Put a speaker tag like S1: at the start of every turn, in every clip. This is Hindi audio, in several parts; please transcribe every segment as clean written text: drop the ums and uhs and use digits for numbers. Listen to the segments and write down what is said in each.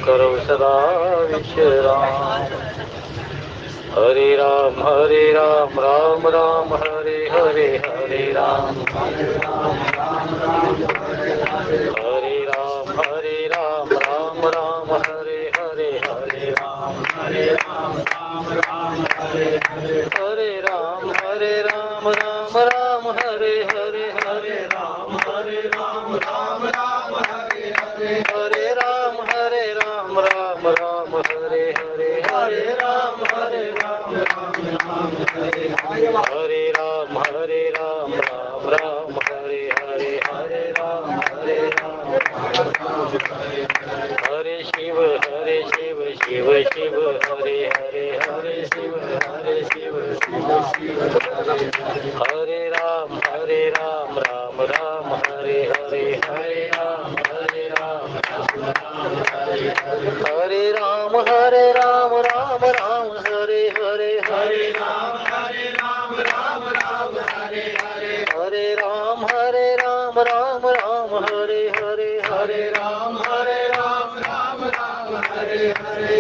S1: करो सदा विश्राम। हरे राम राम राम हरे हरे, हरे राम राम राम हरे हरे, हरे राम हरे राम राम राम हरे हरे, हरे राम राम हरे हरे, हरे राम राम हरे हरे, हरे राम हरे राम राम हरे हरे, हरे राम हरे शिव शिव शिव हरे हरे, हरे शिव शिव शिव हरे राम राम राम हरे हरे, हरे राम हरे राम राम राम हरे हरे, हरे राम राम हरे हरे, हरे राम राम हरे हरे, हरे राम राम हरे हरे,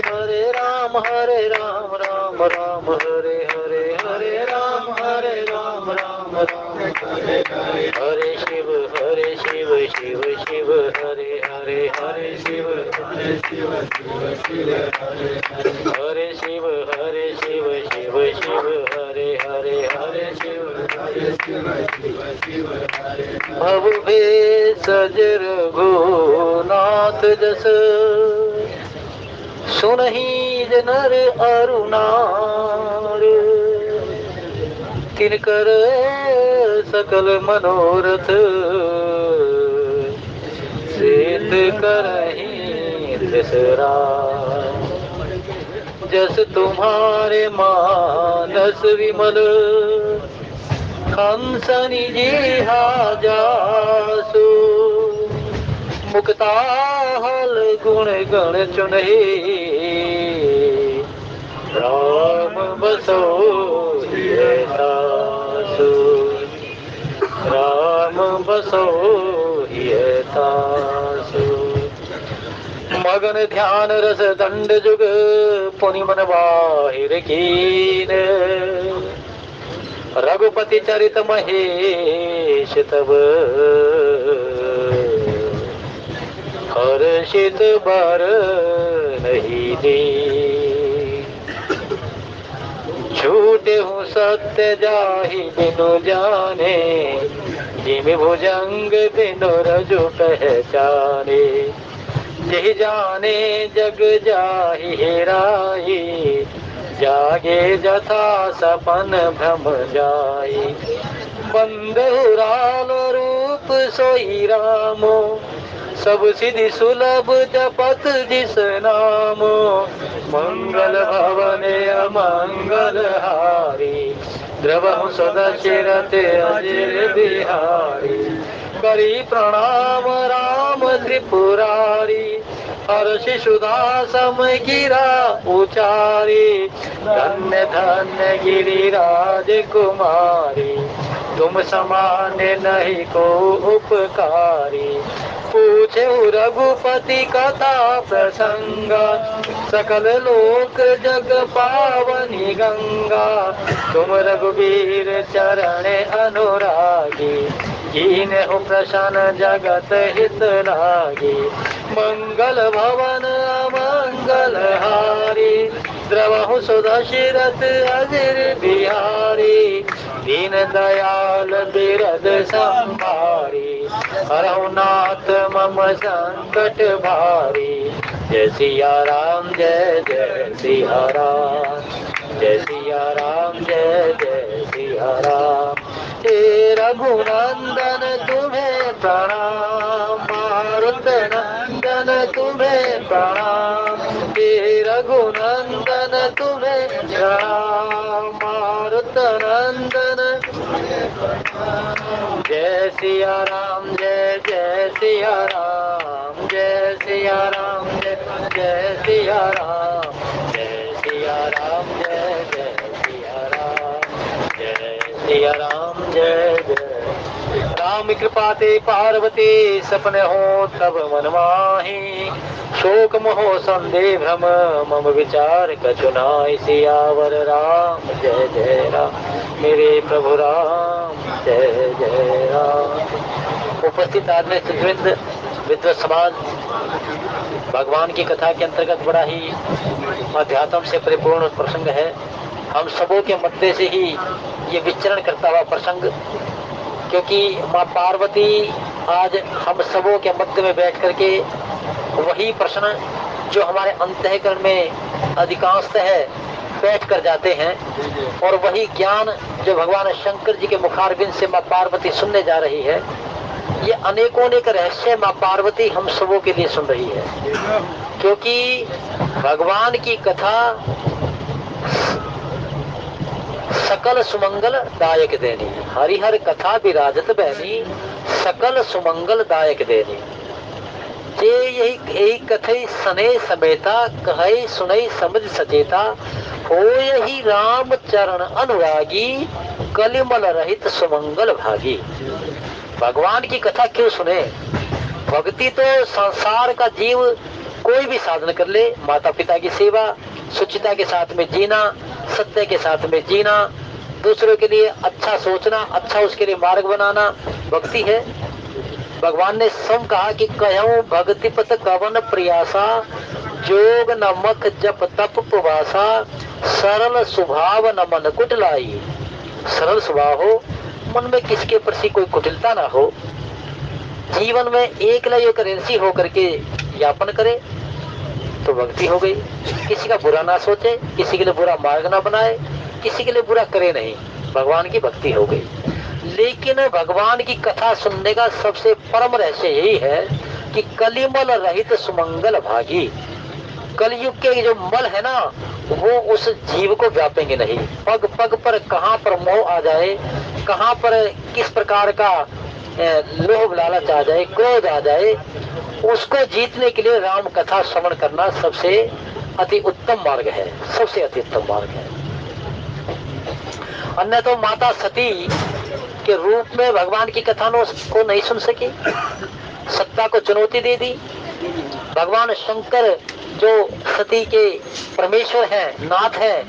S1: हरे राम राम हरे हरे, हरे राम राम हरे हरे, हरे शिव शिव शिव हरे हरे, हरे शिव शिव हरे शिव शिव शिव हरे हरे, हरे शिव भव भेष जर घोनाथ जस, सुनहि नर अरुणार, किनकर सकल मनोरथ सिद्ध करहि दसरा। जस तुम्हारे मानस विमल, हंसनि जिहा जासु, मुक्ता हल गुण गण चुनहि, राम बसो हिय तासु, राम बसो हिय तासु। मगन ध्यान रस दंड जुग, पुनि मन बाहिर कीन, रघुपति चरित महेश तब, हर्षित बर नहीं दी। झूठे हूँ सत्य जाहि बिनु जाने, जिम भुजंग बिनु रजु पहचाने, जहि जाने जग जाहि हेराई, जागे जथा सपन भ्रम जाई। बंदहु राम रूप सोई रामो, सब सिद्धि सुलभ जपत जिस नामो, मंगल भवन अमंगल हारी, द्रवहु सदा चिरत अजर बिहारी। करी प्रणाम राम त्रिपुरारी, हर्षि सुधा सम गिरा उचारी, धन्य धन्य गिरिराज कुमारी, तुम समान नहीं को उपकारी। पूछे रघुपति कथा प्रसंगा, सकल लोक जग पावनी गंगा। तुम रघुवीर चरण अनुरागी, कीन्हु प्रसन्न जगत हित लागी। मंगल भवन अमंगल हारी, द्रवहु सुदशरथ अजर बिहारी। दीन दयाल बिरद संभारी, हरहु नाथ मम संकट भारी। जय सिया राम जय जय सिया राम, जय सिया राम जय जय सिया राम। हे रघुनंदन तुम्हें प्रणाम, मारुत नंदन तुम्हें प्रणाम। हे रघुनंदन तुम्हें प्रणाम, मारुत नंदन। जय सिया राम जय जय सिया राम, जय सिया राम जय जय सिया राम, जय सिया राम जय जय सिया राम, जय सिया राम जय जय। राम कृपा ते पार्वती, सपने हो तब मन माही। शोक मोह संदेह भ्रम मम विचार कछु नाहि सियावर राम जय जय राम मेरे प्रभु राम जय जय राम। उपस्थित आदमी सुधृंद विद्वत समाज, भगवान की कथा के अंतर्गत बड़ा ही अध्यात्म से परिपूर्ण प्रसंग है। हम सबों के मध्य से ही ये विचरण करता हुआ प्रसंग, क्योंकि माँ पार्वती आज हम सबों के मध्य में बैठ करके वही प्रश्न जो हमारे अंतःकरण में अधिकांशतः है बैठ कर जाते हैं, और वही ज्ञान जो भगवान शंकर जी के मुखारबिंद से माँ पार्वती सुनने जा रही है, ये अनेकों अनेक रहस्य माँ पार्वती हम सबों के लिए सुन रही है। क्योंकि भगवान की कथा सकल सुमंगल दायक देनी, हरिहर कथा विराजत बहनी सकल सुमंगल दायक देनी। जे यही कथई सने समेता कहई सुनई समझ सचेता हो यही राम चरण अनुरागी कलिमल रहित सुमंगल भागी। भगवान की कथा क्यों सुने? भक्ति तो संसार का जीव कोई भी साधन कर ले, माता पिता की सेवा, सुचिता के साथ में जीना, सत्य के साथ में जीना, दूसरों के लिए अच्छा सोचना, अच्छा उसके लिए मार्ग बनाना भक्ति है। भगवान ने स्वयं कहा कि कहूं भक्ति पथ कवन प्रयासा जोग नमक जप तप प्रवासा सरल स्वभाव न मन कुटिलाई। सरल स्वभाव हो, मन में किसके प्रति कोई कुटिलता ना हो, जीवन में एकलय करेंसी होकर के यापन करे तो भक्ति हो गई। किसी का बुरा ना सोचे, किसी के लिए बुरा मार्ग ना बनाए, किसी के लिए बुरा करे नहीं, भगवान की भक्ति हो गई। लेकिन भगवान की कथा सुनने का सबसे परम रहस्य यही है कि कलिमल रहित सुमंगल भागी। कलयुग के जो मल है ना, वो उस जीव को व्यापेंगे नहीं। पग पग पर कहाँ पर मोह आ जाए, कहाँ पर किस प्रकार का लोभ लालच आ जाए, क्रोध आ जाए, उसको जीतने के लिए राम कथा श्रवण करना सबसे अति उत्तम मार्ग है, सबसे अति उत्तम मार्ग है। अन्य तो माता सती के रूप में भगवान की कथा को नहीं सुन सकी, सत्ता को चुनौती दे दी। भगवान शंकर जो सती के परमेश्वर हैं, नाथ हैं,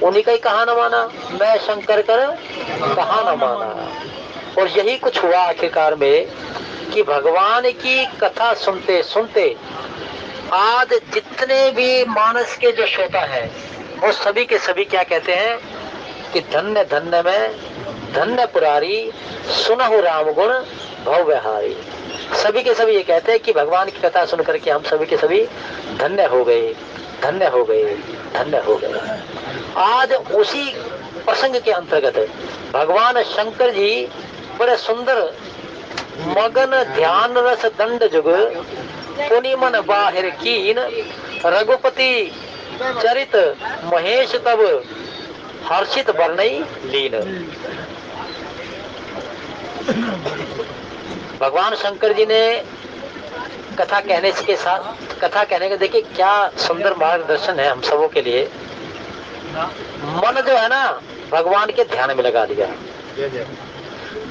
S1: उन्हीं का ही कहा न माना, मैं शंकर कर कहा न माना। और यही कुछ हुआ आखिरकार में कि भगवान की कथा सुनते सुनते आज जितने भी मानस के जो श्रोता हैं, वो सभी के सभी क्या कहते हैं कि धन्य धन्य में धन्य पुरारी सुनहु राम गुण भव विहारी। सभी के सभी ये कहते हैं कि भगवान की कथा सुन करके हम सभी के सभी धन्य हो गए, धन्य हो गए, धन्य हो गए। आज उसी प्रसंग के अंतर्गत भगवान शंकर जी बड़े सुंदर मगन ध्यान रस दंड जुग पुनि मन बाहिर कीन रघुपति चरित महेश तब हर्षित वर्णई लीन। भगवान शंकर जी ने कथा कहने के साथ, कथा कहने के देखिए क्या सुंदर मार्गदर्शन है हम सबों के लिए। मन जो है ना भगवान के ध्यान में लगा दिया।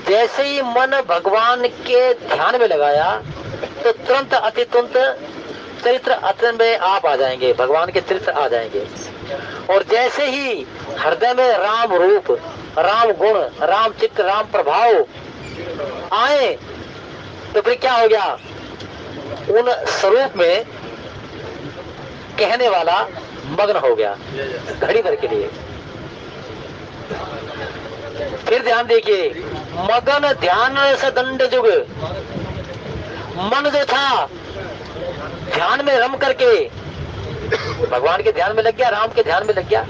S1: जैसे ही मन भगवान के ध्यान में लगाया तो तुरंत अति तुरंत चरित्र अतन में आप आ जाएंगे, भगवान के चरित्र आ जाएंगे। और जैसे ही हृदय में राम रूप, राम गुण, राम चित्त, राम प्रभाव आए तो फिर क्या हो गया, उन स्वरूप में कहने वाला मग्न हो गया घड़ी भर के लिए। फिर ध्यान देखिए, मगन ध्यान से दंड जुग, मन जो था ध्यान में रम करके भगवान के ध्यान में लग गया, राम के ध्यान में लग गया,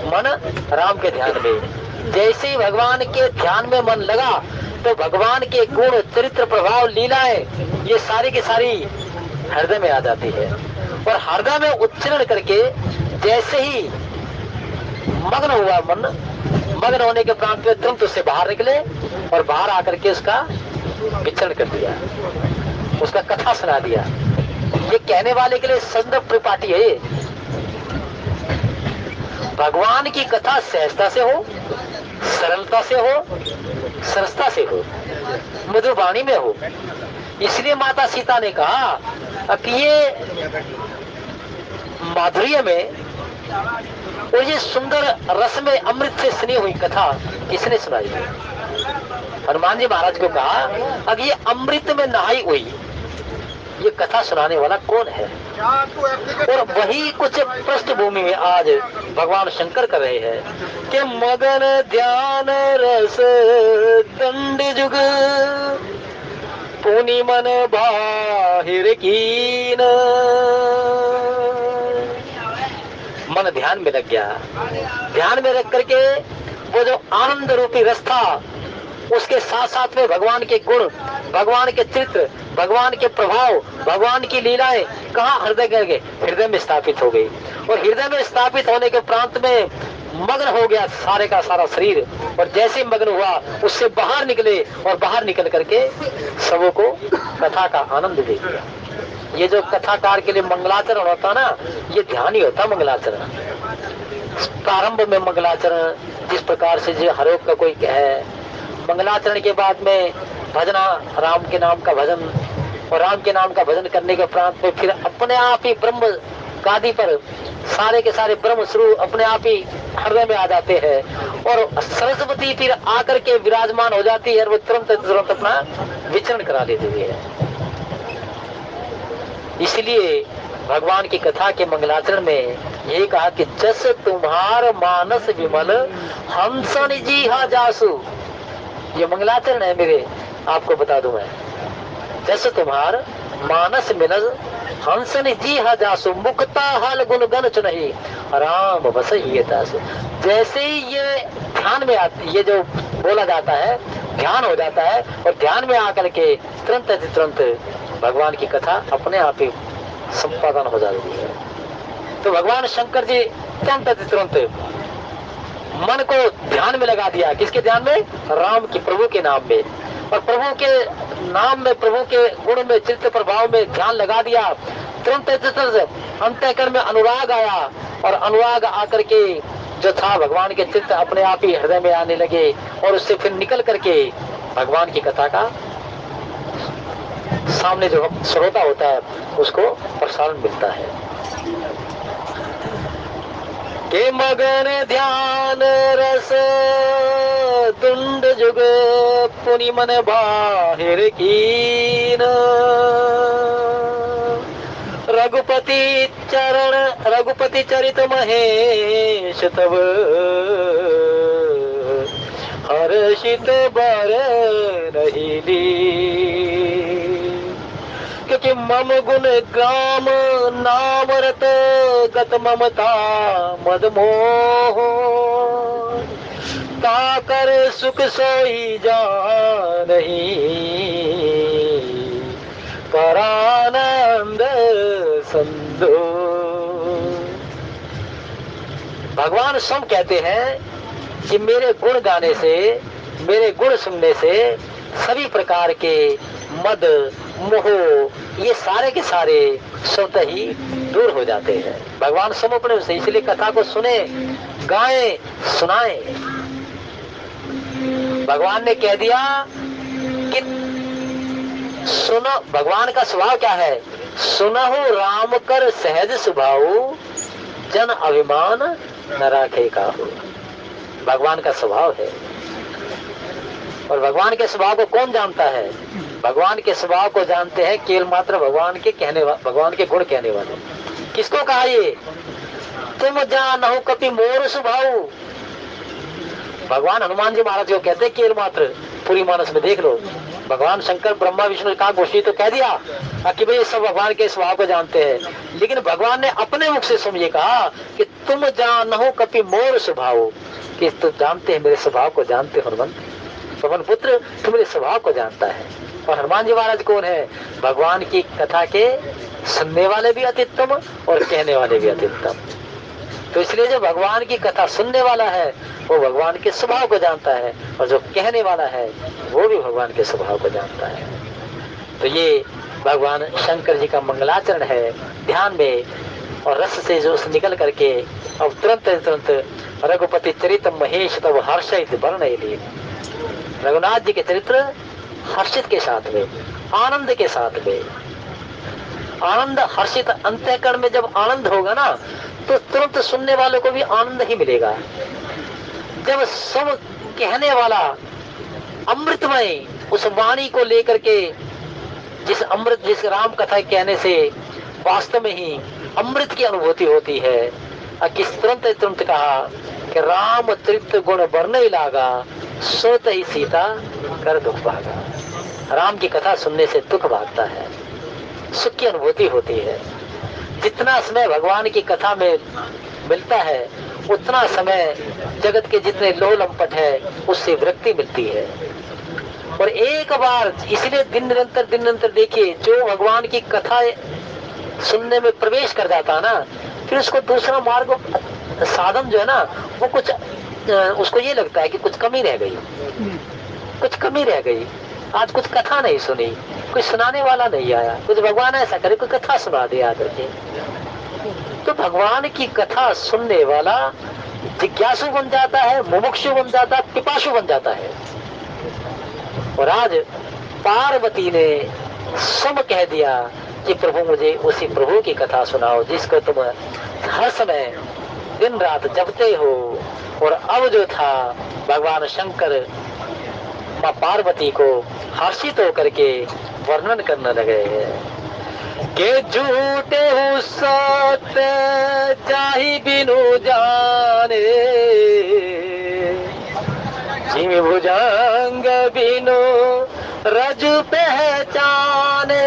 S1: मन राम के ध्यान में। जैसे ही भगवान के ध्यान में मन लगा तो भगवान के गुण, चरित्र, प्रभाव, लीलाएं ये सारी की सारी हृदय में आ जाती है। और हृदय में उच्चारण करके जैसे ही मग्न हुआ मन, मग्न होने के प्रांत में तुरंत उससे बाहर निकले और बाहर आकर के उसका विचरण कर दिया, उसका कथा सुना दिया। ये कहने वाले के लिए संदर्भ परिपाटी है। भगवान की कथा सहजता से हो, सरलता से हो, सरसता से हो, मधुर वाणी में हो। इसलिए माता सीता ने कहा अब ये माधुर्य में और ये सुंदर रस में अमृत से स्नेह हुई कथा किसने सुनाई? हनुमान जी महाराज को कहा अब ये अमृत में नहाई हुई ये कथा सुनाने वाला कौन है? और वही कुछ पृष्ठभूमि में आज भगवान शंकर कर रहे हैं कि मगन ध्यान रस दंड जुग पुनि मन बाहिर कीन। मन ध्यान में लग गया, ध्यान में रख करके वो जो आनंद रूपी रस था उसके साथ साथ में भगवान के गुण, भगवान के चित्र, भगवान के प्रभाव, भगवान की लीलाएं कहाँ हृदय कर गए? हृदय में स्थापित हो गई। और हृदय में स्थापित होने के प्रांत में मग्न हो गया सारे का सारा शरीर। और जैसे मग्न हुआ उससे बाहर निकले और बाहर निकल करके सबों को कथा का आनंद दे दिया। ये जो कथाकार के लिए मंगलाचरण होता ना, ये ध्यान ही होता मंगलाचरण। प्रारंभ में मंगलाचरण जिस प्रकार से जो हरोक का कोई है, मंगलाचरण के बाद में भजना, राम के नाम का भजन, और राम के नाम का भजन करने के उपरांत में फिर अपने आप ही ब्रह्म गादी पर सारे के सारे ब्रह्म स्वरूप अपने आप ही हृदय में आ जाते हैं और सरस्वती फिर आकर के विराजमान हो जाती है और वो तुरंत अपना विचरण करा लेती है। इसलिए भगवान की कथा के मंगलाचरण में ये कहा कि जस तुम्हार मानस विमल हंसन जी हा जासु। ये मंगलाचरण है मेरे, आपको बता दूं मैं। जस तुम्हार मानस मिलल हंसन जी हा जासु मुक्ता हल गुण गण चुनहि राम बस ही दासु। जैसे ही ये ध्यान में आती, ये जो बोला जाता है ध्यान हो जाता है और ध्यान में आकर के तुरंत भगवान की कथा अपने आप ही संपादन हो जाती है। तो भगवान शंकर जी तुरंत मन को ध्यान में लगा दिया। किसके ध्यान में? राम की, प्रभु के नाम में। और प्रभु के नाम में, प्रभु के गुण में, चित्त प्रभाव में ध्यान लगा दिया। तुरंत अंतःकरण में अनुराग आया और अनुराग आकर के जो था भगवान के चित्त अपने आप ही हृदय में आने लगे और उससे फिर निकल करके भगवान की कथा का सामने जो श्रोता होता है उसको प्रसारण मिलता है। के मगन ध्यान रस दुंड जुग पुनि मन बाहिर कीन। रघुपति चरित महेश तब हर्षित बर नहीं ली। क्योंकि मम गुण ग्राम नामरत गत ममता मद मोह ताकर सुख सोई जानहि करानंद संदो। भगवान स्वयं कहते हैं कि मेरे गुण गाने से, मेरे गुण सुनने से सभी प्रकार के मद मोह ये सारे के सारे स्वतः ही दूर हो जाते हैं। भगवान स्वयं अपने से, इसलिए कथा को सुने, गाएं, सुनाएं। भगवान ने कह दिया कि सुनो, भगवान का स्वभाव क्या है? सुनहु राम कर सहज स्वभाव जन अभिमान न राखे काहू। भगवान का स्वभाव है। और भगवान के स्वभाव को कौन जानता है? भगवान के स्वभाव को जानते हैं केवल मात्र भगवान के कहने, भगवान के गुण कहने वाले। किसको कहा ये? तुम जानहु कपि मोर स्वभाव। भगवान हनुमान जी महाराज को कहते हैं केवल मात्र। पूरी मानस में देख लो, भगवान शंकर ब्रह्मा विष्णु का घोषित तो कह दिया कि भाई सब भगवान के स्वभाव को जानते हैं, लेकिन भगवान ने अपने मुख से सुनिए कहा कि तुम जानहु कपि मोर स्वभाव, कि तुम जानते हैं, मेरे स्वभाव को जानते हो हनुमान। पवन पुत्र तुम मेरे स्वभाव को जानता है। और हनुमान जी महाराज कौन है? भगवान की कथा के सुनने वाले भी अति उत्तम और कहने वाले भी अति उत्तम। तो इसलिए जो भगवान की कथा सुनने वाला है वो भगवान के स्वभाव को जानता है, और जो कहने वाला है वो भी भगवान के स्वभाव को जानता है। तो ये भगवान शंकर जी का मंगलाचरण है ध्यान में, और रस से जो निकल करके अब तुरंत रघुपति चरित महेश तब हर्षित वर्ण लिए। रघुनाथ जी के चरित्र हर्षित के साथ में, आनंद के साथ में, आनंद हर्षित अंतःकरण में जब आनंद होगा ना तो तुरंत सुनने वालों को भी आनंद ही मिलेगा। जब सब कहने वाला अमृतमय उस वाणी को लेकर के, जिस अमृत जिस राम कथा कहने से वास्तव में ही अमृत की अनुभूति होती है। किस तुरंत तुरंत कहा कि राम तृप्त गुण बरने लागा, सोत ही सीता कर दुख भागा। राम की कथा सुनने से दुख भागता है, सुख की अनुभूति होती है। जितना समय भगवान की कथा में मिलता है उतना समय जगत के जितने लोह लंपट है उससे विरक्ति मिलती है। और एक बार इसलिए दिन निरंतर देखिए, जो भगवान की कथा सुनने में प्रवेश कर जाता है ना, फिर उसको दूसरा मार्ग साधन जो है ना वो कुछ उसको ये लगता है कि कुछ कमी रह गई, कुछ कमी रह गई। आज कुछ कथा नहीं सुनी, कोई सुनाने वाला नहीं आया, कुछ भगवान ऐसा करे कोई कथा सुना दे आकर के। तो भगवान की कथा सुनने वाला जिज्ञासु बन जाता है, मुमुक्षु बन जाता है, पिपासु बन जाता है। और आज पार्वती ने सब कह दिया कि प्रभु मुझे उसी प्रभु की कथा सुनाओ जिसको तुम हर समय दिन रात जपते हो। और अब जो था भगवान शंकर माँ पार्वती को हर्षित होकर के वर्णन करने लगे के झूठे हो सत्य जाहि बिनु जाने, जिम भुजंग बिनु रज पहचाने।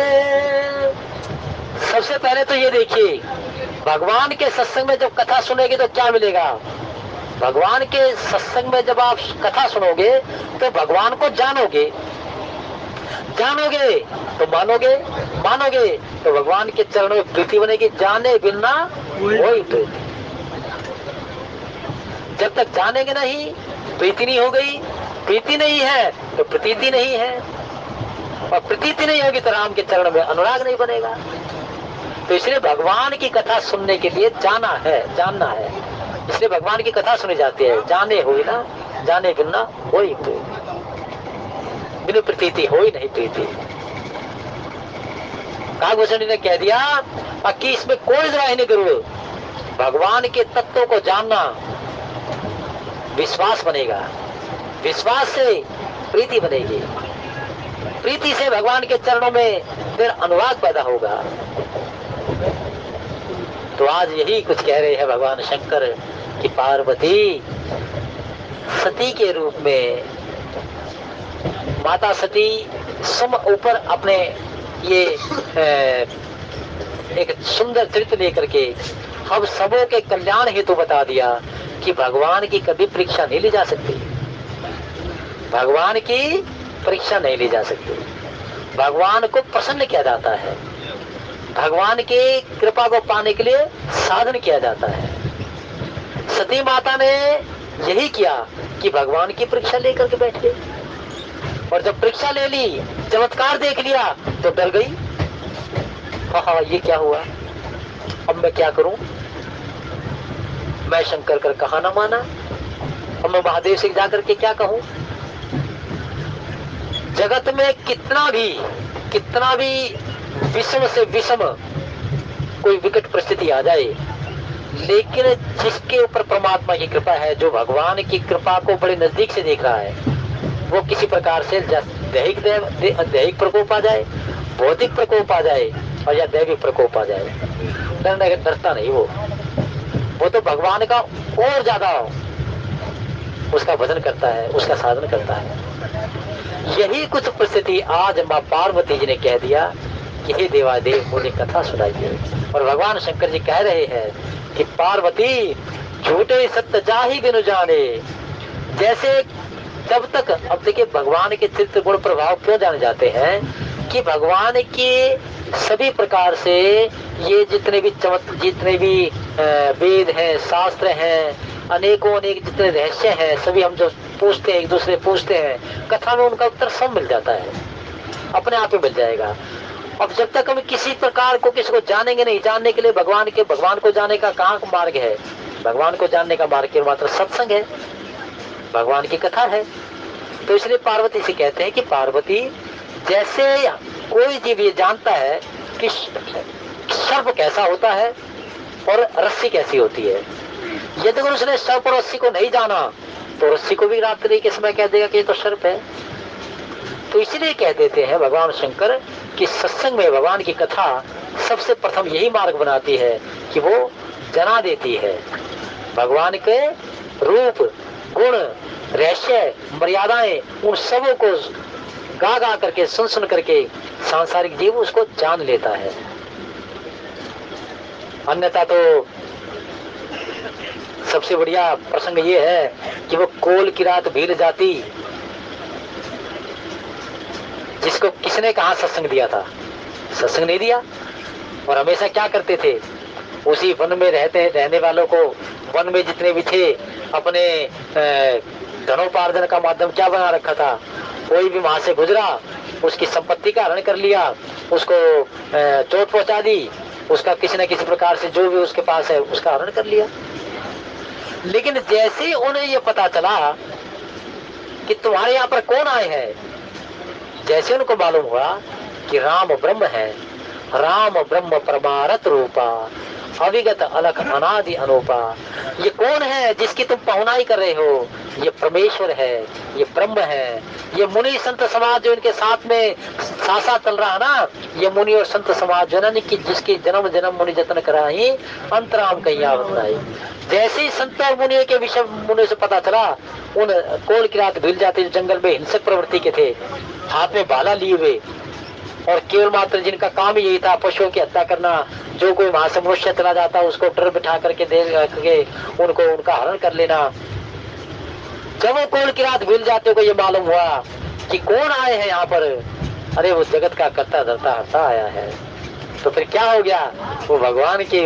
S1: सबसे पहले तो ये देखिए, भगवान के सत्संग में जब कथा सुनेगी तो क्या मिलेगा। भगवान के सत्संग में जब आप कथा सुनोगे तो भगवान को जानोगे, जानोगे तो मानोगे, मानोगे तो भगवान के चरणों में प्रीति बनेगी। जाने बिना वही प्रीति। जब तक जानेंगे नहीं प्रीति नहीं हो गई, प्रीति नहीं है तो प्रतीति नहीं है, और प्रतीति नहीं होगी तो राम के चरण में अनुराग नहीं बनेगा। तो इसलिए भगवान की कथा सुनने के लिए जाना है, जानना है। इसलिए भगवान की कथा सुनी जाती है। जाने हुई ना, जाने बिना होई प्रीति, बिनु प्रतीति होई नहीं प्रीति। काकभूषण ने कह दिया कि इसमें कोई राय नहीं करो। भगवान के तत्वों को जानना, विश्वास बनेगा, विश्वास से प्रीति बनेगी, प्रीति से भगवान के चरणों में फिर अनुराग पैदा होगा। तो आज यही कुछ कह रहे हैं भगवान शंकर कि पार्वती सती के रूप में, माता सती सम ऊपर अपने ये एक सुंदर चरित्र लेकर के हम सबों के कल्याण हेतु बता दिया कि भगवान की कभी परीक्षा नहीं ली जा सकती, भगवान की परीक्षा नहीं ली जा सकती। भगवान को प्रसन्न किया जाता है, भगवान की कृपा को पाने के लिए साधन किया जाता है। सती माता ने यही किया कि भगवान की परीक्षा लेकर के बैठ गई, और जब परीक्षा ले ली, चमत्कार देख लिया तो डर गई। हाँ, ये क्या हुआ, अब मैं क्या करूं, मैं शंकर कर कहा ना माना, अब मैं महादेव से जाकर के क्या कहूं। जगत में कितना भी विषम से विषम कोई विकट परिस्थिति आ जाए, लेकिन जिसके ऊपर परमात्मा की कृपा है, जो भगवान की कृपा को बड़े नजदीक से देख रहा है, वो किसी प्रकार से दैहिक प्रकोप आ जाए, भौतिक प्रकोप आ जाए और या दैविक प्रकोप आ जाए, डरता नहीं। वो तो भगवान का और ज्यादा उसका भजन करता है, उसका साधन करता है। यही कुछ परिस्थिति आज माँ पार्वती जी ने कह दिया कि हे देवादेव मुझे कथा सुनाइए। और भगवान शंकर जी कह रहे हैं कि पार्वती झूठे सत्य जाहि बिनु जाने। जैसे जब तक, अब देखिए भगवान के चित्त गुण प्रभाव क्यों जाने जाते हैं कि भगवान के सभी प्रकार से ये जितने भी वेद हैं, शास्त्र हैं, अनेकों अनेक जितने रहस्य हैं, सभी हम जो पूछते हैं, एक दूसरे पूछते हैं, कथा में उनका उत्तर सब मिल जाता है, अपने आप ही मिल जाएगा। अब जब तक हम किसी प्रकार को किसी को जानेंगे नहीं, जानने के लिए भगवान को जानने का कहाँ मार्ग है। भगवान को जानने का मार्ग केवल मात्र सत्संग है, भगवान की कथा है। तो इसलिए पार्वती से कहते हैं कि पार्वती, जैसे कोई जीव ये जानता है कि सर्प कैसा होता है और रस्सी कैसी होती है। यदि उसने सर्प और रस्सी को नहीं जाना तो रस्सी को भी रात्रि के समय कह देगा कि ये तो सर्प है। तो इसलिए कह देते हैं भगवान शंकर कि सत्संग में भगवान की कथा सबसे प्रथम यही मार्ग बनाती है कि वो जना देती है भगवान के रूप, गुण, रहस्य, मर्यादाएं, उन सबों को गा गा करके, सुन सुन करके सांसारिक जीव उसको जान लेता है। अन्यथा तो सबसे बढ़िया प्रसंग ये है कि वो कोल की रात भील जाती, जिसको किसने कहा सत्संग दिया था? सत्संग नहीं दिया। और हमेशा क्या करते थे, उसी वन में रहने वालों को, वन में जितने भी थे, अपने धनोपार्जन का माध्यम क्या बना रखा था? कोई भी वहां से गुजरा उसकी संपत्ति का हरण कर लिया, उसको चोट पहुंचा दी, उसका किसी न किसी प्रकार से जो भी उसके पास है उसका हरण कर लिया। लेकिन जैसे ही उन्हें ये पता चला कि तुम्हारे यहाँ पर कौन आए हैं, जैसे उनको मालूम हुआ कि राम ब्रह्म है, राम ब्रह्म परमारथ रूपा, अविगत अलख अनादि अनूपा, ये कौन है जिसकी तुम पहुनाई कर रहे हो? ये परमेश्वर है, ये ब्रह्म है। ये मुनि संत समाज जो इनके साथ में सासा चल रहा है ना, ये मुनि और संत समाज जनन की, जिसकी जन्म जन्म मुनि जतन कराई, अंतराम कहीं आवत नहीं। जैसे ही संत और मुनि के विषय मुनि से पता चला, उन कोल की रात भील जाती, जंगल में हिंसक प्रवृत्ति के थे, हाथ में भाला लिए हुए, और केवल मात्र जिनका काम यही था पशुओं की हत्या करना, जो कोई वहां से मनुष्य चला जाता उसको डर बिठा करके दे करके उनको उनका हरण कर लेना। जब वो कोल की रात भूल जाते को ये मालूम हुआ कि कौन आए हैं यहाँ पर, अरे वो जगत का कर्ता धर्ता हर्ता आया है। तो फिर क्या हो गया, वो भगवान के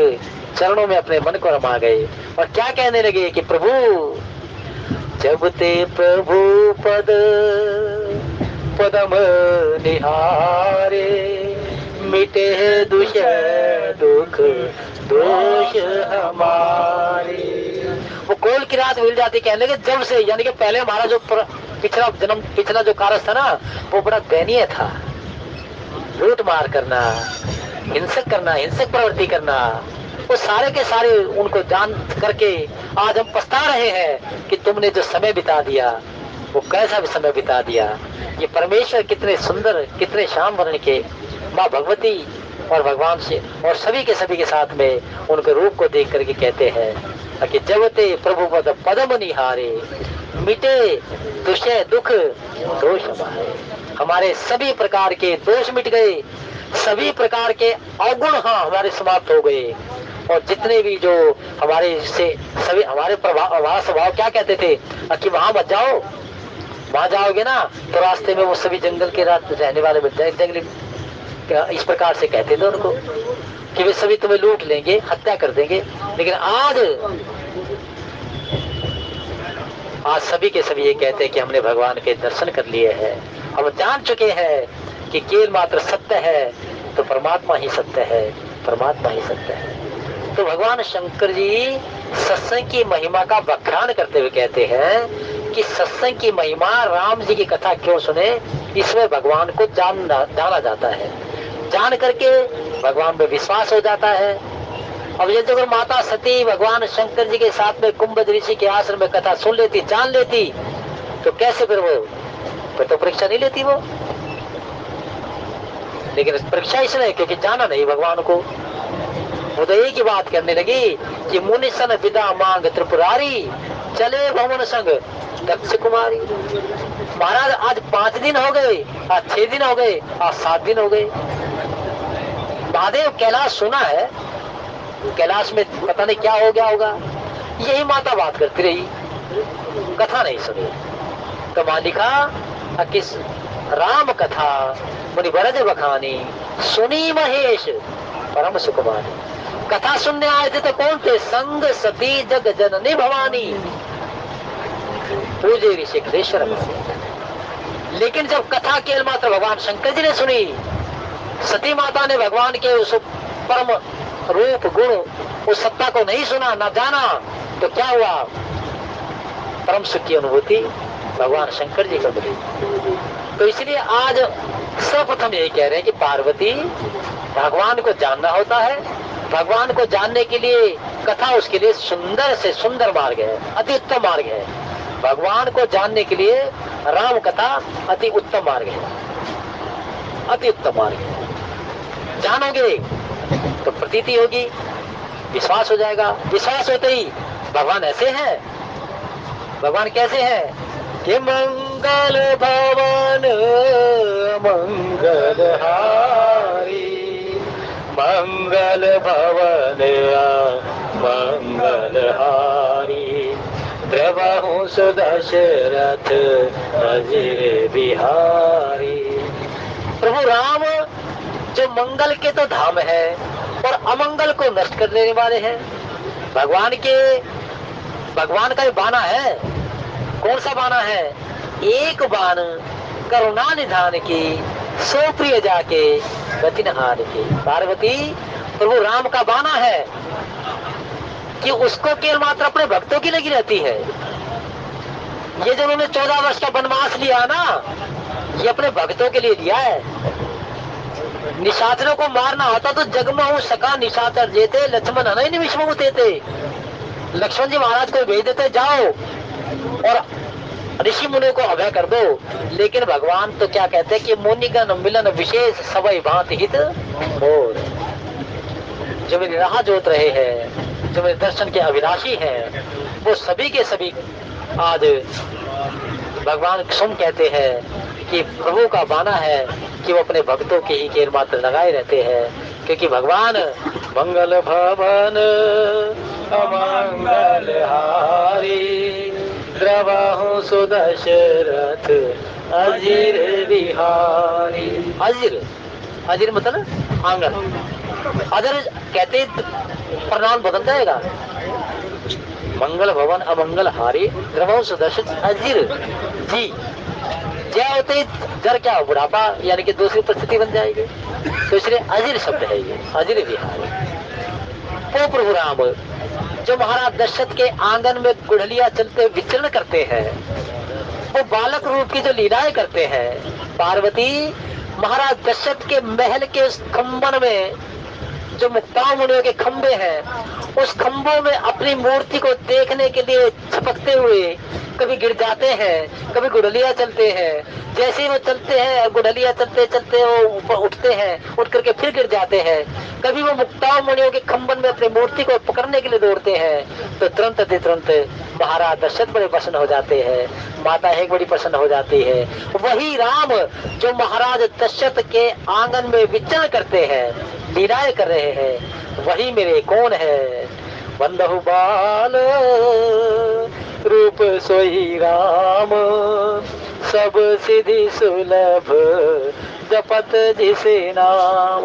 S1: चरणों में अपने मन को रमा गए और क्या कहने लगे कि प्रभु, जब ते प्रभु पद पदम निहारे, मिटे दुष दुख दोष हमारे। वो कोल की रात मिल जाती, कहने लगे जब से, यानी कि पहले हमारा जो पिछला जो कारज था ना, वो बड़ा दयनीय था। लूट मार करना, हिंसक करना, हिंसक प्रवृत्ति करना, वो सारे के सारे उनको जान करके आज हम पछता रहे हैं कि तुमने जो समय बिता दिया वो कैसा भी समय बिता दिया। ये परमेश्वर कितने सुंदर, कितने श्याम वर्ण के, माँ भगवती और भगवान से और सभी के साथ में उनके रूप को देख करके कहते हैं कि जब ते प्रभु पद पदम निहारे, मिटे दुष्य दुख दोष हमारे। हमारे सभी प्रकार के दोष मिट गए, सभी प्रकार के अवगुण हमारे समाप्त हो गए, और जितने भी जो हमारे से सभी हमारे प्रभाव, हमारा स्वभाव क्या कहते थे कि वहां मत जाओ, वहां जाओगे ना तो रास्ते में वो सभी जंगल के रात रहने वाले जंगली इस प्रकार से कहते थे उनको कि वे सभी तुम्हें लूट लेंगे, हत्या कर देंगे। लेकिन आज सभी के सभी ये कहते हैं कि हमने भगवान के दर्शन कर लिए हैं, हम जान चुके हैं कि केवल मात्र सत्य है तो परमात्मा ही सत्य है, परमात्मा ही सत्य है। तो भगवान शंकर जी सत्संग की महिमा का व्याख्यान करते हुए कहते हैं कि सत्संग की महिमा, राम जी की कथा क्यों सुने, इसमें भगवान को जाना जाता है, जान करके भगवान में विश्वास हो जाता है। अब ये अगर माता सती भगवान शंकर जी के साथ में कुंभ ऋषि के आश्रम में कथा सुन लेती, जान लेती, तो कैसे फिर तो परीक्षा नहीं लेती वो। लेकिन परीक्षा इसलिए क्योंकि जाना नहीं भगवान को। वो तो एक ही बात करने लगी कि मुनि सन विदा मांग त्रिपुरारी, चले भवन संग दक्ष कुमारी। महाराज आज 5 दिन हो गए, आज 6 दिन हो गए, आज 7 दिन हो गए। महादेव कैलाश सुना है, कैलाश में पता नहीं क्या हो गया होगा, यही माता बात करती रही, कथा नहीं सुनी। तो मां लिखा कि राम कथा मुनि बरज बखानी, सुनी महेश परम सुखमानी। कथा सुनने आए थे तो कौन थे? संग सती जग जननी भवानी, पूजे ऋषिकेश्वर। लेकिन जब कथा केवल मात्र भगवान शंकर जी ने सुनी, सती माता ने भगवान के उस परम रूप गुण, उस सत्ता को नहीं सुना, ना जाना, तो क्या हुआ? परम सुख की अनुभूति भगवान शंकर जी को मिली। तो इसलिए आज सर्वप्रथम यही कह रहे हैं कि पार्वती भगवान को जानना होता है। भगवान को जानने के लिए कथा उसके लिए सुंदर से सुंदर मार्ग है, अति उत्तम मार्ग है। भगवान को जानने के लिए राम कथा अति उत्तम मार्ग है, अति उत्तम मार्ग है। जानोगे तो प्रतीति होगी, विश्वास हो जाएगा। विश्वास होते ही भगवान ऐसे हैं, भगवान कैसे हैं कि मंगल भवन मंगल हारी, मंगल भवन मंगल हारी, प्रभु सुदशरथ अजय बिहारी। प्रभु राम जो मंगल के तो धाम है और अमंगल को नष्ट कर देने वाले हैं। भगवान का बाना है। कौन सा बाना है? एक बाण करुणा निधान की, सो प्रिय जाके गति नहान की। पार्वती प्रभु राम का बाना है कि उसको केवल मात्र अपने भक्तों की लगी रहती है। ये जो उन्होंने 14 वर्ष का वनवास लिया ना, ये अपने भक्तों के लिए लिया है। निशाचरों को मारना होता तो जगमहु सका निशाचर जेते, लक्ष्मण अनय निमिषमहु तेते। लक्ष्मण जी महाराज को भेज देते, जाओ और ऋषि मुनि को अभय कर दो। लेकिन भगवान तो क्या कहते हैं कि मुनिगण मिलन विशेष सबई भांति हित मोर। जो मेरी राह जोत रहे हैं, जो मेरे दर्शन के अभिलाषी हैं, वो सभी के सभी आज भगवान सुन कहते हैं कि प्रभु का बाना है कि वो अपने भक्तों के ही केर मात्र लगाए रहते हैं। क्योंकि भगवान मंगल भवन अमंगल हारी, द्रवहु सुदशरथ अजिर बिहारी। अजिर, अजिर मतलब आंगन। अजर कहते प्रणाम बदल जाएगा। मंगल भवन अमंगल हारी, द्रवहु सुदशरथ अजिर जी। जय होते जर क्या बुढ़ापा यानी कि दूसरी परिस्थिति बन जाएगी, तो इसलिए अजिर शब्द है ये, अजिर बिहारी। वो प्रभु राम जो महाराज दशरथ के आंगन में गुड़लिया चलते विचरण करते हैं, वो बालक रूप की जो लीलाएं करते हैं। पार्वती महाराज दशरथ के महल के उस खंबन में जो मुक्ताओं मुनियों के खंबे हैं, उस खंभों में अपनी मूर्ति को देखने के लिए छपकते हुए कभी गिर जाते हैं, कभी गुड़लिया चलते हैं। जैसे ही वो चलते हैं, गुड़लिया चलते चलते वो ऊपर उठते हैं, उठ करके फिर गिर जाते हैं। कभी वो मुक्ताओं मुनियों के खंबन में अपनी मूर्ति को पकड़ने के लिए दौड़ते हैं, तो तुरंत महाराज दशरथ बड़े प्रसन्न हो जाते हैं, माता एक बड़ी प्रसन्न हो जाती है। वही राम जो महाराज दशरथ के आंगन में विचरण करते हैं, लीलाएं कर रहे हैं, वही मेरे कौन है? बंधु बाल रूप सोई राम, सब सिद्धि सुलभ जपत जिसे नाम।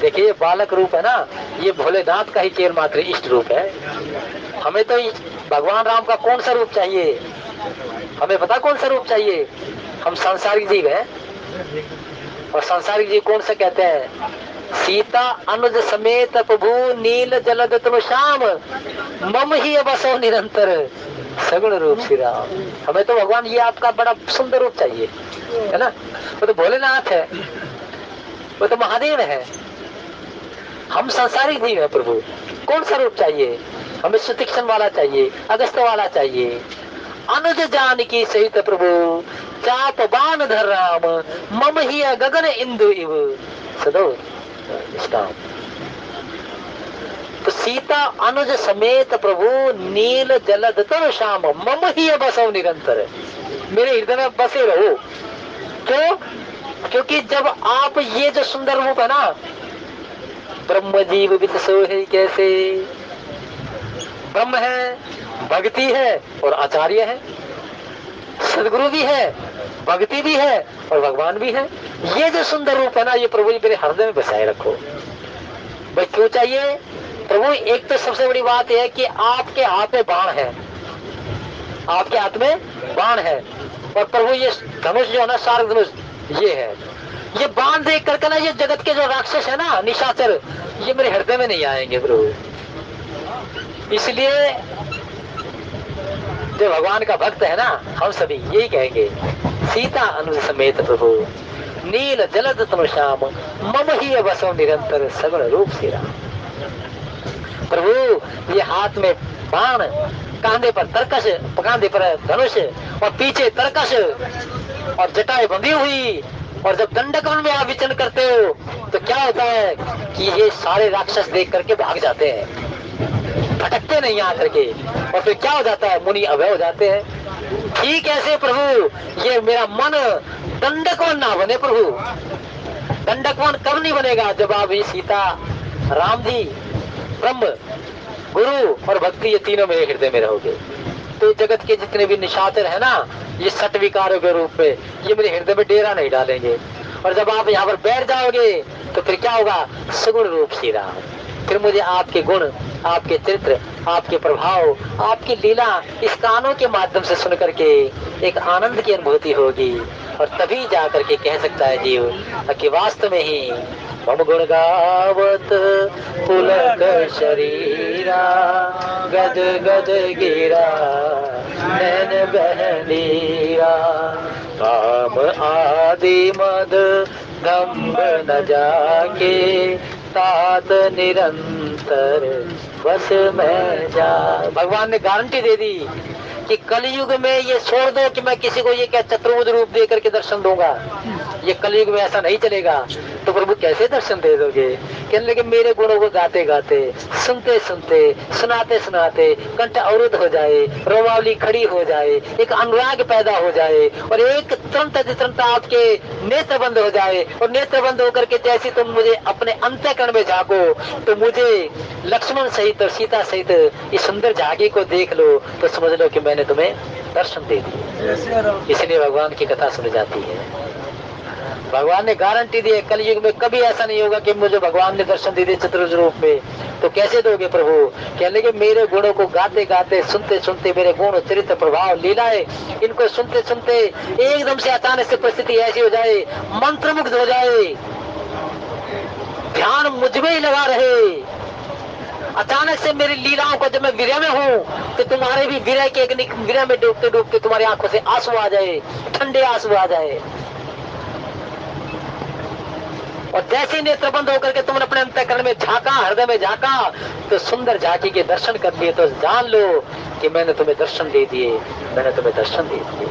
S1: देखिए बालक रूप है ना, ये भोलेनाथ का ही केवल मात्र इष्ट रूप है। हमें तो भगवान राम का कौन सा रूप चाहिए? हमें पता कौन सा रूप चाहिए? हम सांसारिक जीव हैं, और सांसारिक जीव कौन सा कहते हैं? सीता अनुज समेत प्रभु नील जलद तुम श्याम, मम ही बसो निरंतर सगुण रूप श्री राम। हमें तो भगवान ये आपका बड़ा सुंदर रूप चाहिए, है ना? वो तो भोलेनाथ है, वो तो महादेव है। हम संसारिक जीव है। प्रभु कौन सा रूप चाहिए? हमें सुतीक्षण वाला चाहिए, अगस्त वाला चाहिए। अनुज जान की सहित प्रभु चाप बाण धर राम, मम ही गगन इंदु इव सदो निष्काम। तो सीता अनुज समेत प्रभु नील जलद तव श्याम, मम ही बसो निरंतर। मेरे हृदय में बसे रहो। क्यों? क्योंकि जब आप ये जो सुंदर रूप है ना, ब्रह्म जीव वित सोहे कैसे। ब्रह्म है, भक्ति है और आचार्य है, सदगुरु भी है, भक्ति भी है और भगवान भी है। ये जो सुंदर रूप है ना, ये प्रभु जी मेरे हृदय में बसाए रखो। भाई क्यों चाहिए? प्रभु एक तो सबसे बड़ी बात यह है कि आपके हाथ में बाण है, आपके हाथ में बाण है। और प्रभु ये धनुष जो है ना, सार्ग धनुष, ये है। ये बाण देख करके ना, ये जगत के जो राक्षस है ना, निशाचर, ये मेरे हृदय में नहीं आएंगे प्रभु। इसलिए जो भगवान का भक्त है ना, हम सभी यही कहेंगे, सीता अनुज समेत प्रभु नील जलद तम श्याम मम ही बसो निरंतर सगुण रूप श्री राम। प्रभु ये हाथ में बाण, कांधे पर तरकश, कांधे पर धनुष और पीछे तरकश और जटाएं बंधी हुई, और जब दंडक वन में आप विचरण करते हो तो क्या होता है कि ये सारे राक्षस देख करके भाग जाते हैं, भटकते नहीं आकर के, और फिर क्या हो जाता है, मुनि अभय हो जाते हैं। ठीक ऐसे प्रभु ये मेरा मन दंडकवन ना बने प्रभु। दंडकवन कब नहीं बनेगा, जब आप ये सीता, राम जी, ब्रह्म, गुरु और भक्ति ये तीनों मेरे हृदय में रहोगे। तो जगत के जितने भी निशाचर है ना, ये सट विकारों के रूप में ये मेरे हृदय में डेरा नहीं डालेंगे। और जब आप यहाँ पर बैठ जाओगे तो फिर क्या होगा, सगुण रूप श्री राम। फिर मुझे आपके गुण, आपके चरित्र, आपके प्रभाव, आपकी लीला इस कानों के माध्यम से सुन करके एक आनंद की अनुभूति होगी, और तभी जा करके कह सकता है जीव कि वास्तव में ही मम गुण गावत पुलक शरीरा, गद गद गिरा नैन बहनीरा, काम आदि मद दम्भ न जाके, तात निरंतर बस में जा। भगवान ने गारंटी दे दी कि कलयुग में ये छोड़ दो कि मैं किसी को ये क्या चतुर्भुज रूप दे करके दर्शन दूंगा, ये कलयुग में ऐसा नहीं चलेगा। तो प्रभु कैसे दर्शन दे दोगे? कहने लगे मेरे गुणों को गाते गाते, सुनते सुनते, सुनाते सुनाते कंठ अवरुद्ध हो जाए, रोमावली खड़ी हो जाए, एक अनुराग पैदा हो जाए, और एक तुरंत आपके नेत्र बंद हो जाए, और नेत्र बंद होकर के जैसे तुम मुझे अपने अंतःकरण में झांको, तो मुझे लक्ष्मण सहित और सीता सहित इस सुंदर झांकी को देख लो तो समझ लो कि मैंने तुम्हें दर्शन दे दिया। इसलिए भगवान की कथा सुनी जाती है। भगवान ने गारंटी दी है कलयुग में कभी ऐसा नहीं होगा कि मुझे भगवान ने दर्शन दे दिए चतुर्भुज रूप में। तो कैसे दोगे प्रभु? कहने लगे मेरे गुणों को गाते गाते, सुनते सुनते, मेरे गुण, चरित्र, प्रभाव, लीलाएं, इनको सुनते सुनते एकदम से अचानक से परिस्थिति ऐसी हो जाए, मंत्रमुग्ध हो जाए, ध्यान मुझ में ही लगा रहे। अचानक से मेरी लीलाओं को, जब मैं विरह में हूँ तो तुम्हारे भी विरह के विरह में डूबते डूबते तुम्हारी आंखों से आंसू आ जाए, ठंडे आंसू आ जाए, और जैसे नेत्र बंद होकर के तुमने अपने अंतःकरण में झांका, हृदय में झांका, तो सुंदर झांकी के दर्शन कर लिए, तो जान लो कि मैंने तुम्हें दर्शन दे दिए, मैंने तुम्हें दर्शन दे दिए।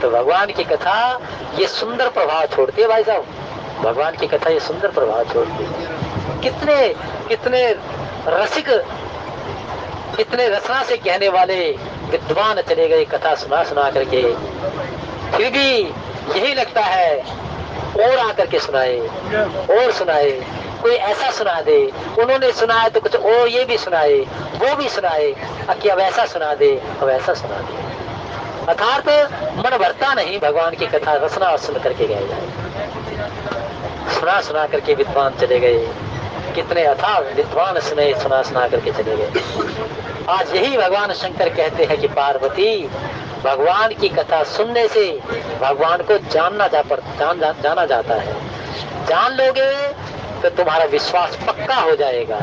S1: तो भगवान की कथा ये सुंदर प्रभाव छोड़ती है भाई साहब, भगवान की कथा ये सुंदर प्रभाव छोड़ती है। कितने कितने रसिक, कितने रचना से कहने वाले विद्वान चले गए कथा सुना सुना करके, फिर भी यही लगता है और आकर के सुनाए और सुनाए, कोई ऐसा सुना दे, उन्होंने सुनाया तो कुछ और ये भी सुनाए, वो भी सुनाए, कि अब ऐसा सुना दे, अब ऐसा सुना दे। अर्थात मन भरता नहीं भगवान की कथा रचना और सुन करके गए जाए। सुना सुना करके विद्वान चले गए, कितने अथाह विद्वान सुने सुना सुना करके चले गए। आज यही भगवान शंकर कहते हैं कि पार्वती, भगवान की कथा सुनने से भगवान को जाना जाता है। जान लोगे तो तुम्हारा विश्वास पक्का हो जाएगा,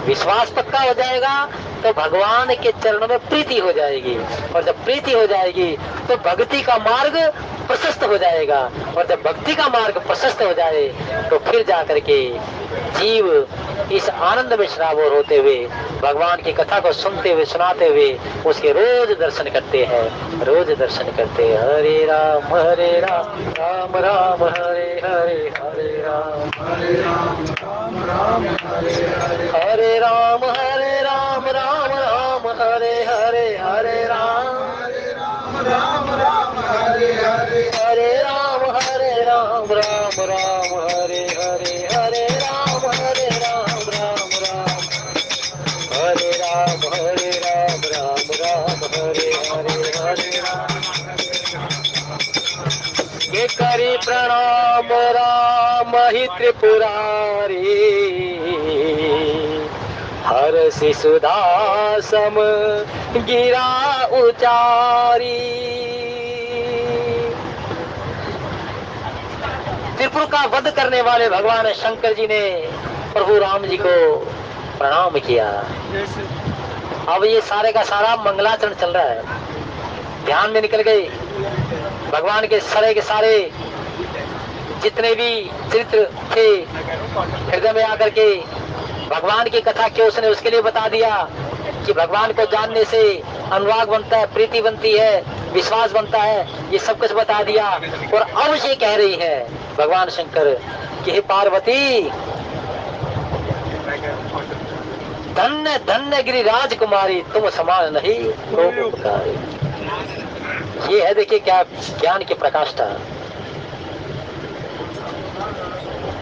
S1: विश्वास पक्का हो जाएगा तो भगवान के चरणों में प्रीति हो जाएगी, और जब प्रीति हो जाएगी तो भक्ति का मार्ग प्रशस्त हो जाएगा, और जब भक्ति का मार्ग प्रशस्त हो जाए तो फिर जाकर के जीव इस आनंद में श्रावण होते हुए भगवान की कथा को सुनते हुए, सुनाते हुए उसके रोज दर्शन करते हैं, रोज दर्शन करते हैं। हरे राम राम राम हरे हरे, हरे राम राम हरे राम, हरे राम राम हरे हरे, हरे राम राम हरे हरे, हरे राम राम राम हरे हरे, हरे राम राम राम, हरे राम राम राम हरे हरे, हरे राम। ये करी प्रणाम राम ही त्रिपुरारी, हर शिशुदासम गिरा उचारी। त्रिपुर का वध करने वाले भगवान शंकर जी ने प्रभु राम जी को प्रणाम किया। अब ये सारे का सारा मंगलाचरण चल रहा है, ध्यान में निकल गए भगवान के सारे जितने भी चरित्र थे हृदय में आकर के भगवान की कथा क्यों उसने उसके लिए बता दिया कि भगवान को जानने से अनुराग बनता है, प्रीति बनती है, विश्वास बनता है, ये सब कुछ बता दिया। और अब ये कह रही है भगवान शंकर कि हे पार्वती, धन्य धन्य गिरिराज कुमारी, तुम समान नहीं लोग उपकारी। ये है, देखिए क्या ज्ञान की प्रकाष्ठा।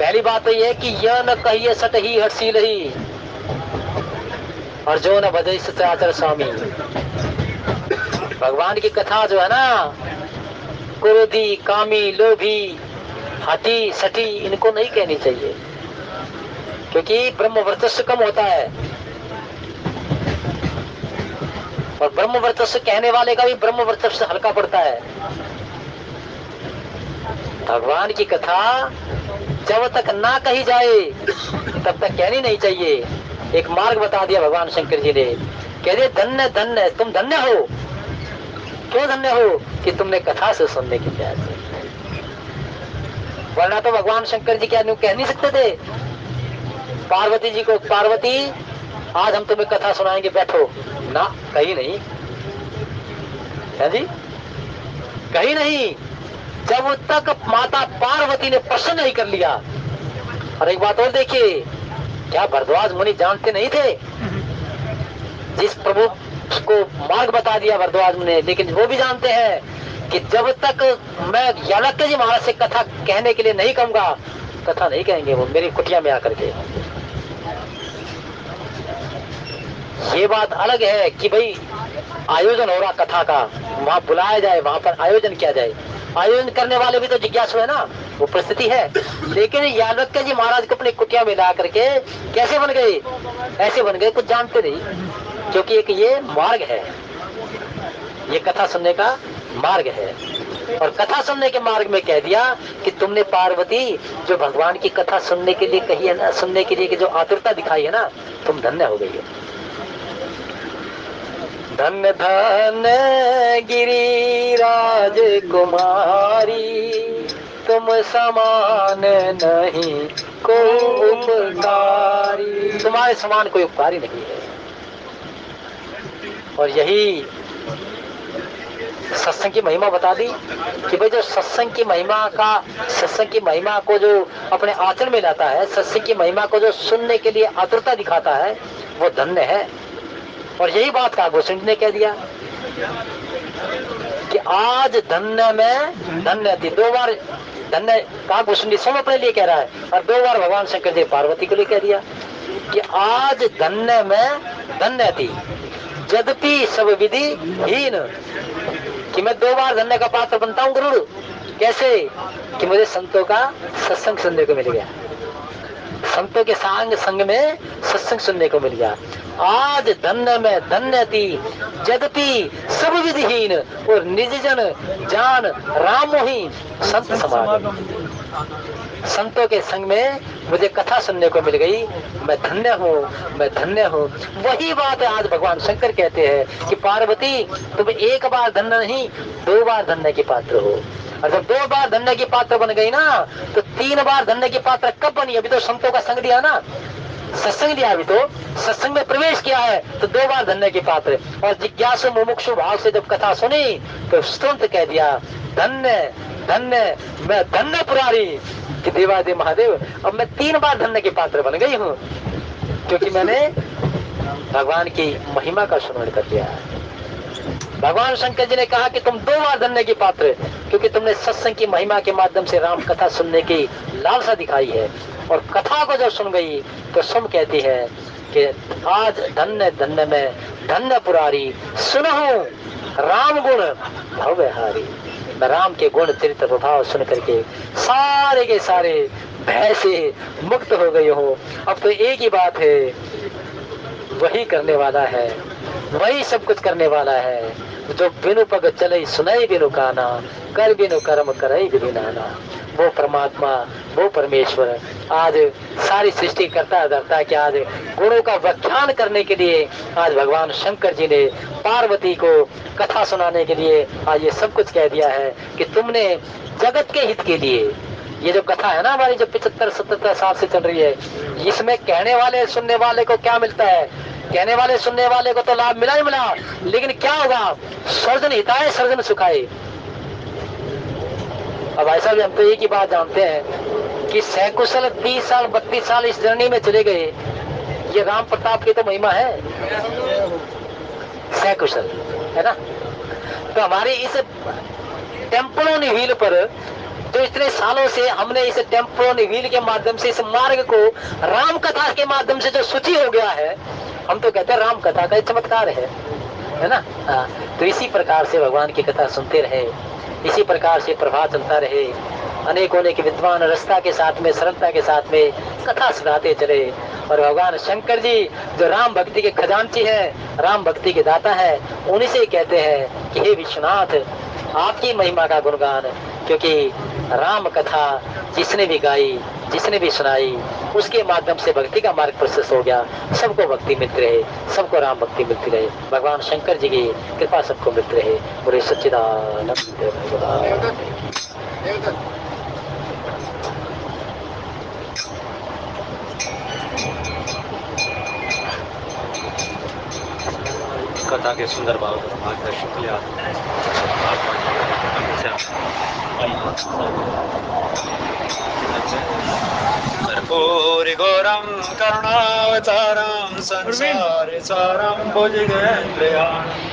S1: पहली बात तो ये कि यह न कहिए सट ही हर्षील ही, और जो न बजे सचराचर स्वामी। भगवान की कथा जो है ना, क्रोधी, कामी, लोभी, हठी, सठी, इनको नहीं कहनी चाहिए, क्योंकि ब्रह्म वर्चस्व कम होता है, और ब्रह्म वर्चस्व कहने वाले का भी ब्रह्म वर्चस्व हल्का पड़ता है। भगवान की कथा जब तक ना कही जाए तब तक कहनी नहीं चाहिए। एक मार्ग बता दिया भगवान शंकर जी ने, कह दिए धन्य धन्य, तुम धन्य हो। क्यों धन्य हो? कि तुमने कथा से सुनने की प्यास है, वरना तो भगवान शंकर जी क्या कह नहीं सकते थे पार्वती जी को, पार्वती आज हम तुम्हें कथा सुनाएंगे, बैठो ना, कहीं नहीं है जी, कहीं नहीं। जब तक माता पार्वती ने प्रश्न नहीं कर लिया। और एक बात और देखिए, क्या भरद्वाज मुनि जानते नहीं थे? जिस प्रभु को मार्ग बता दिया भरद्वाज मुनि, लेकिन वो भी जानते हैं कि जब तक मैं यालक्य जी महाराज से कथा कहने के लिए नहीं कहूंगा, कथा नहीं कहेंगे वो मेरी कुटिया में आकर के। ये बात अलग है कि भाई आयोजन हो रहा कथा का, वहां बुलाया जाए, वहां पर आयोजन किया जाए। आयोजन करने वाले भी तो जिज्ञासु है ना, वो परिस्थिति है। लेकिन यालक्य जी महाराज को अपनी कुटिया में ला करके कैसे बन गए? ऐसे बन गए, कुछ जानते नहीं, क्योंकि एक ये मार्ग है, ये कथा सुनने का मार्ग है। और कथा सुनने के मार्ग में कह दिया कि तुमने पार्वती जो भगवान की कथा सुनने के लिए कही है ना, सुनने के लिए कि जो आतुरता दिखाई है ना, तुम धन्य हो गई हो। धन्य धन्य गिरिराज कुमारी, तुम समान नहीं को उपकारी, तुम्हारे समान कोई उपकारी नहीं है। और यही सत्संग की महिमा बता दी कि भाई जो सत्संग की महिमा का, सत्संग की महिमा को जो अपने आचरण में लाता है, सत्संग की महिमा को जो सुनने के लिए आतुरता दिखाता है, वो धन्य है। और यही बात काकभूषण ने कह दिया कि आज धन्य में धन्य थी। 2 बार धन्य काकभूषण स्वयं अपने लिए कह रहा है, और 2 बार भगवान शंकर जी पार्वती को लिए कह दिया कि आज धन्य में धन्य थी, यद्यपि सब विधि हीन। कि मैं 2 बार धन्य का पात्र बनता हूँ गुरु, कैसे? कि मुझे संतों का सत्संग सुनने को मिल गया, संतों के संग में सत्संग सुनने को मिल गया। आज धन्य में धन्य थी, यद्यपि सब विधिहीन, और निज जन जान राम मोही संत समागम। संतों के संग में मुझे कथा सुनने को मिल गई, मैं धन्य हूँ, मैं धन्य हूँ। वही बात आज भगवान शंकर कहते हैं कि पार्वती तुम 1 बार धन्य नहीं, 2 बार धन्य के पात्र हो। और जब 2 बार धन्य की पात्र बन गई ना, तो 3 बार धन्य की पात्र कब बनी? अभी तो संतों का संग दिया ना, सत्संग दिया, अभी तो सत्संग में प्रवेश किया है, तो 2 बार धन्य के पात्र। और जिज्ञासु मुमुक्षु भाव से जब कथा सुनी तो तुरंत कह दिया धन्य धन्य, मैं धन्य पुरारी कि देवादेव महादेव, अब मैं 3 बार धन्य के पात्र बन गई हूँ, क्योंकि मैंने भगवान की महिमा का श्रवण कर लिया। भगवान शंकर जी ने कहा कि तुम 2 बार धन्य के पात्र, क्योंकि तुमने सत्संग की महिमा के माध्यम से राम कथा सुनने की लालसा दिखाई है। और कथा को जब सुन गई तो सुन कहती है कि आज धन्य धन्य में धन्य पुरारी, सुनहु राम गुण भवहारी। मैं राम के गुण चरित्र प्रभाव सुन करके सारे के सारे भय से मुक्त हो गई हूँ। अब तो एक ही बात है, वही करने वाला है, वही सब कुछ करने वाला है, जो बिनु पग चले सुनाई बिनु काना, कर बिनु कर्म करई बिनु नाना। वो परमात्मा, वो परमेश्वर आज सारी सृष्टि करता धरता कि आज गुणों का व्याख्यान करने के लिए आज भगवान शंकर जी ने पार्वती को कथा सुनाने के लिए आज ये सब कुछ कह दिया है कि तुमने जगत के हित के लिए, ये जो कथा है ना हमारी, जो 75-77 साल से चल रही है, इसमें कहने वाले सुनने वाले को क्या मिलता है? कहने वाले सुनने वाले को तो लाभ मिला ही मिला, लेकिन क्या होगा? सर्जन हिताय सर्जन सुखाए। अब ऐसा भी हम तो एक ही बात जानते हैं कि सैकुशल 30 साल 32 साल इस जर्नी में चले गए, ये राम प्रताप की तो महिमा है, सैकुशल, है ना? तो हमारी इस टेम्पलोनी व्हील पर जो इतने सालों से हमने इस टेम्पलोनी व्हील के माध्यम से इस मार्ग को राम कथा के माध्यम से जो सूची हो गया है, हम तो कहते हैं राम कथा का चमत्कार है ना? तो इसी प्रकार से भगवान की कथा सुनते रहे, इसी प्रकार से प्रभाव चलता रहे, अनेकों के विद्वान रस्ता के साथ में, सरलता के साथ में कथा सुनाते चले, और भगवान शंकर जी जो राम भक्ति के खजांची है, राम भक्ति के दाता है, उन्हीं से कहते हैं कि हे विश्वनाथ, आपकी महिमा का गुणगान, क्योंकि राम कथा जिसने भी गाई, जिसने भी सुनाई, उसके माध्यम से भक्ति का मार्ग प्रशस्त हो गया। सबको भक्ति मिलती रहे, सबको राम भक्ति मिलती रहे, भगवान शंकर जी की कृपा सबको मिलती रहे। बोले सच्चिदानंद
S2: कथा के सुंदर भाव मार्गदर्शन के लिए कर्पूरी घोरम करुणावतारम संसार सारम भुजगेन्द्रियाणम्